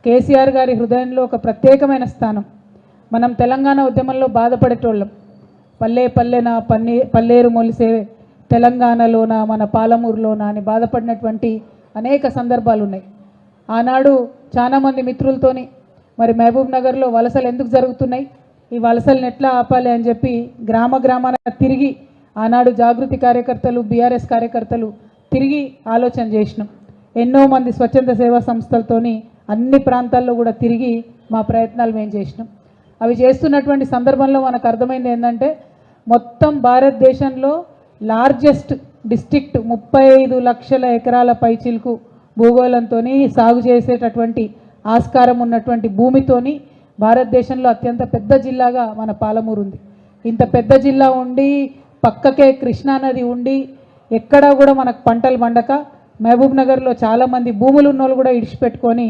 కేసీఆర్ గారి హృదయంలో ఒక ప్రత్యేకమైన స్థానం. మనం తెలంగాణ ఉద్యమంలో బాధపడేటోళ్ళం. పల్లె పల్లెన పల్లేరు మొలిసే తెలంగాణలోన మన పాలమూరులోన అని బాధపడినటువంటి అనేక సందర్భాలు ఉన్నాయి. ఆనాడు చాలామంది మిత్రులతోని మరి మహబూబ్ నగర్లో వలసలు ఎందుకు జరుగుతున్నాయి, ఈ వలసలను ఎట్లా ఆపాలి అని చెప్పి గ్రామ గ్రామాన తిరిగి ఆనాడు జాగృతి కార్యకర్తలు బీఆర్ఎస్ కార్యకర్తలు తిరిగి ఆలోచన చేసినాం. ఎన్నో మంది స్వచ్ఛంద సేవా సంస్థలతోని అన్ని ప్రాంతాల్లో కూడా తిరిగి మా ప్రయత్నాలు మేము చేసినాం. అవి చేస్తున్నటువంటి సందర్భంలో మనకు అర్థమైంది ఏంటంటే మొత్తం భారతదేశంలో లార్జెస్ట్ డిస్ట్రిక్ట్ 35 లక్షల ఎకరాల పైచిలకు భూగోళంతో సాగు చేసేటటువంటి ఆస్కారం ఉన్నటువంటి భూమితోని భారతదేశంలో అత్యంత పెద్ద జిల్లాగా మన పాలమూరు ఉంది. ఇంత పెద్ద జిల్లా ఉండి పక్కకే కృష్ణానది ఉండి ఎక్కడా కూడా మనకు పంటలు పండక మహబూబ్ నగర్లో చాలామంది భూములు ఉన్నోళ్ళు కూడా ఇడిచిపెట్టుకొని